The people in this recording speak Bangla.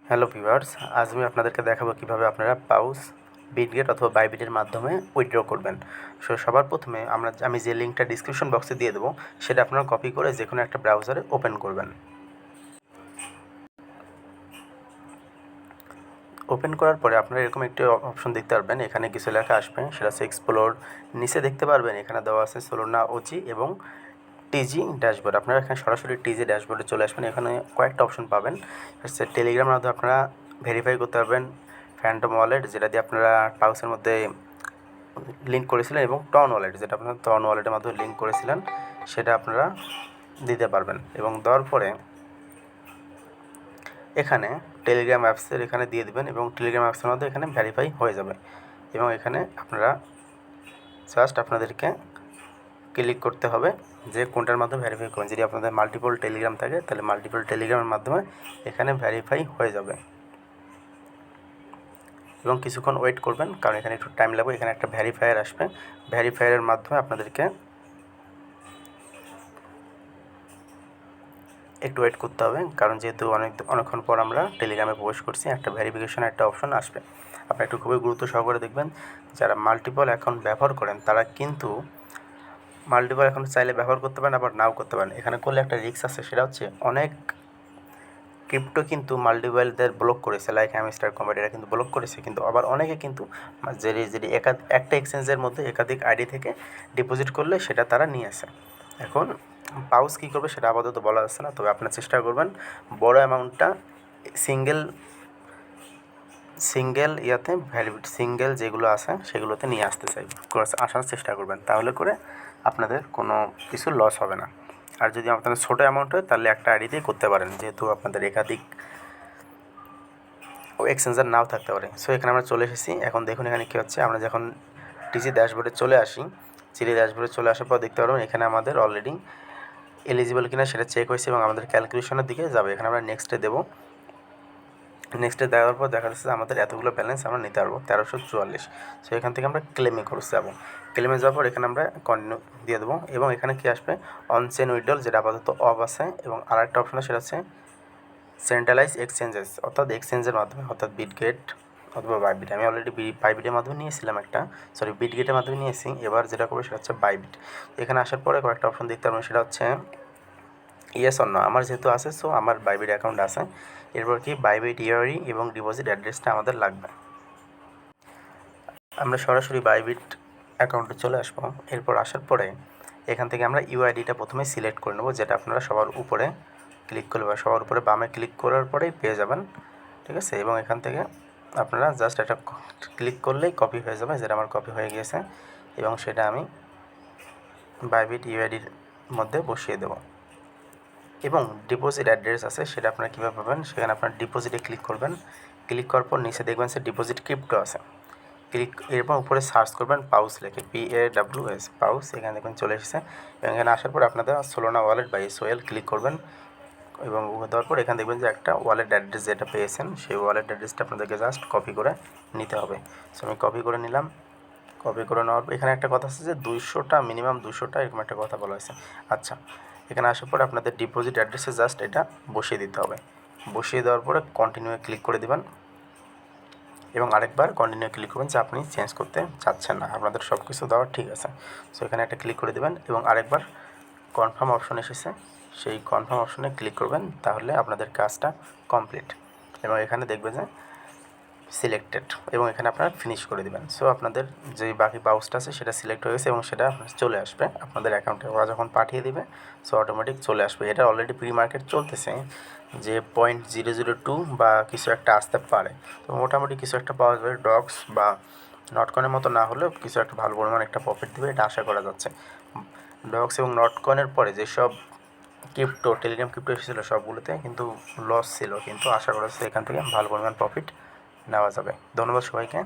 হ্যালো ভিউয়ার্স, আজ আমি আপনাদেরকে দেখাবো কিভাবে আপনারা পাউস, বিটগেট অথবা বাইবিটের মাধ্যমে উইথড্র করবেন। সবার প্রথমে আমি যে লিঙ্কটা ডিসক্রিপশন বক্সে দিয়ে দেবো সেটা আপনারা কপি করে যে কোনো একটা ব্রাউজারে ওপেন করবেন। ওপেন করার পরে আপনারা এরকম একটি অপশন দেখতে পারবেন, এখানে কিছু লেখা আসবে, সেটা হচ্ছে এক্সপ্লোর। নিচে দেখতে পারবেন এখানে দেওয়া আছে সোলোনা ওজি এবং টিজি ড্যাশবোর্ড। আপনারা এখানে সরাসরি টিজি ড্যাশবোর্ডে চলে আসবেন। এখানে কয়েকটা অপশন পাবেন, হচ্ছে টেলিগ্রামের মাধ্যমে আপনারা ভেরিফাই করতে পারবেন, ফ্যান্টম ওয়ালেট যেটা দিয়ে আপনারা পাউসের মধ্যে লিঙ্ক করেছিলেন, এবং টন ওয়ালেট যেটা আপনারা টন ওয়ালেটের মাধ্যমে লিঙ্ক করেছিলেন সেটা আপনারা দিতে পারবেন। এবং দেওয়ার পরে এখানে টেলিগ্রাম অ্যাপসের এখানে দিয়ে দেবেন এবং টেলিগ্রাম অ্যাপসের মধ্যে এখানে ভেরিফাই হয়ে যাবে। এবং এখানে আপনারা জাস্ট আপনাদেরকে ক্লিক করতে হবে যে কোনটার মাধ্যমে ভেরিফাই করবেন। যদি আপনাদের মাল্টিপল টেলিগ্রাম থাকে তাহলে মাল্টিপল টেলিগ্রামের মাধ্যমে এখানে ভেরিফাই হয়ে যাবে। এবং কিছুক্ষণ ওয়েট করবেন, কারণ এখানে একটু টাইম লাগবে। এখানে একটা ভেরিফায়ার আসবে, ভেরিফায়ারের মাধ্যমে আপনাদেরকে একটু ওয়েট করতে হবে, কারণ যেহেতু অনেকক্ষণ পর আমরা টেলিগ্রামে প্রবেশ করছি, একটা ভেরিফিকেশন একটা অপশন আসবে। আপনারা একটু খুবই গুরুত্ব সহকারে দেখবেন। যারা মাল্টিপল অ্যাকাউন্ট ব্যবহার করেন তারা কিন্তু মাল্টিপল অ্যাকাউন্ট চাইলে ব্যবহার করতে পারেন, আবার নাও করতে পারেন। এখানে করলে একটা রিস্ক আছে, সেটা হচ্ছে অনেক ক্রিপ্টো কিন্তু মাল্টিপলদের ব্লক করেছে, লাইক হ্যামস্টার কমেডি এরা কিন্তু ব্লক করেছে। কিন্তু আবার অনেকে কিন্তু যদি একটা এক্সচেঞ্জের মধ্যে একাধিক আইডি থেকে ডিপোজিট করলে সেটা তারা নিয়ে আসে। এখন পাউস কী করবে সেটা আপাতত বলা যাচ্ছে না, তবে আপনার চেষ্টা করবেন বড় অ্যামাউন্টটা সিঙ্গেল সিঙ্গেল যেগুলো আছে সেগুলোতে নিয়ে আসতে আসার চেষ্টা করবেন, তাহলে করে আপনাদের কোনো কিছু লস হবে না। আর যদি আপনাদের ছোটো অ্যামাউন্ট হয় তাহলে একটা আইডিতেই করতে পারেন, যেহেতু আপনাদের একাধিক এক্সচেঞ্জার নাও থাকতে পারে। সো এখানে আমরা চলে এসেছি। এখন দেখুন এখানে কী হচ্ছে, আমরা যখন টিজি ড্যাশবোর্ডে চলে আসি, ড্যাশবোর্ডে চলে আসার পর দেখতে পারবেন এখানে আমাদের অলরেডি এলিজিবল কিনা সেটা চেক হয়েছে এবং আমাদের ক্যালকুলেশনের দিকে যাবে। এখানে আমরা নেক্সটে দেবো। নেক্সটে দেওয়ার পর দেখা যাচ্ছে আমাদের এতগুলো ব্যালেন্স আমরা নিতে পারবো 1344। সো এখান থেকে আমরা ক্লেমে করে যাবো। ক্লেমে যাওয়ার পর এখানে আমরা কন্টিনিউ দিয়ে দেবো এবং এখানে কী আসবে, অনচেন উইথড্রল যেটা আপাতত অফ আছে, এবং আরেকটা অপশন সেটা হচ্ছে সেন্ট্রালাইজ এক্সচেঞ্জেস, অর্থাৎ এক্সচেঞ্জের মাধ্যমে, অর্থাৎ বিটগেট অথবা বাইবিট। আমি অলরেডি বাইবিটের মাধ্যমে নিয়েছিলাম বিটগেটের মাধ্যমে নিয়েছি। এবার যেটা করবো সেটা হচ্ছে বাইবিট। এখানে আসার পরে কয়েকটা অপশন দেখতে পারবেন, সেটা হচ্ছে ইয়েস অর নো। আমার যেহেতু আছে, সো আমার বাইবিট অ্যাকাউন্ট আছে। এরপর কি বাইবিট ইউআইডি এবং ডিপোজিট অ্যাড্রেসটা আমাদের লাগবে। আমরা সরাসরি বাইবিট অ্যাকাউন্টে চলে আসবো। এরপর আসার পরে এখান থেকে আমরা ইউআইডিটা প্রথমে সিলেক্ট করে নেবো, যেটা আপনারা সবার উপরে ক্লিক করলে বা সবার উপরে বামে ক্লিক করার পরেই পেয়ে যাবেন, ঠিক আছে। এবং এখান থেকে আপনারা জাস্ট এটা ক্লিক করলেই কপি হয়ে যাবে, যেটা আমার কপি হয়ে গিয়েছে। এবং সেটা আমি বাইবিট ইউআইডির মধ্যে বসিয়ে দেবো। এবং ডিপোজিট অ্যাড্রেস আছে, সেটা আপনারা কীভাবে পাবেন, সেখানে আপনার ডিপোজিটে ক্লিক করবেন। ক্লিক করার পর নিচে দেখবেন সে ডিপোজিট ক্রিপ্টো আছে, এরপর উপরে সার্চ করবেন পাউস লিখে, PAWS পাউস। এখানে দেখবেন চলে এসেছে। এবং এখানে আসার পর আপনাদের সোলোনা ওয়ালেট বা SOL ক্লিক করবেন এবং দেওয়ার পর এখানে দেখবেন যে একটা ওয়ালেট অ্যাড্রেস যেটা পেয়েছেন, সেই ওয়ালেট অ্যাড্রেসটা আপনাদেরকে জাস্ট কপি করে নিতে হবে। সো আমি কপি করে নিলাম। কপি করে নেওয়ার পর এখানে একটা কথা আছে যে 200টা, মিনিমাম 200টা, এরকম একটা কথা বলা হয়েছে। আচ্ছা, এখানে আসার পর আপনাদের ডিপোজিট অ্যাড্রেসে জাস্ট এটা বসিয়ে দিতে হবে। বসিয়ে দেওয়ার পরে কন্টিনিউ ক্লিক করে দেবেন এবং আরেকবার কন্টিনিউ ক্লিক করবেন যে আপনি চেঞ্জ করতে চাচ্ছেন না, আপনাদের সব কিছু দেওয়া ঠিক আছে। সো এখানে একটা ক্লিক করে দেবেন এবং আরেকবার কনফার্ম অপশন এসেছে, সেই কনফার্ম অপশনে ক্লিক করবেন, তাহলে আপনাদের কাজটা কমপ্লিট। এবং এখানে দেখবেন যে সিলেক্টেড, এবং এখানে আপনারা ফিনিশ করে দেবেন। সো আপনাদের যে বাকি পাউচটা আছে সেটা সিলেক্ট হয়ে গেছে এবং সেটা চলে আসবে আপনাদের অ্যাকাউন্টে। ওরা যখন পাঠিয়ে দেবে সো অটোমেটিক চলে আসবে। এটা অলরেডি প্রি মার্কেট চলতেছে যে 0.002 বা কিছু একটা আসতে পারে। তো মোটামুটি কিছু একটা পাওয়া যাবে, ডক্স বা নটকয়েনের মতো না হলেও কিছু একটা ভালো পরিমাণ একটা প্রফিট দেবে, এটা আশা করা যাচ্ছে। ডক্স এবং নটকয়েনের পরে যেসব টেলিগ্রাম ক্রিপ্টো এসেছিলো সবগুলোতে কিন্তু লস ছিল, কিন্তু আশা করা যাচ্ছে এখান থেকে ভালো পরিমাণ প্রফিট নেওয়া যাবে। ধন্যবাদ সবাইকে।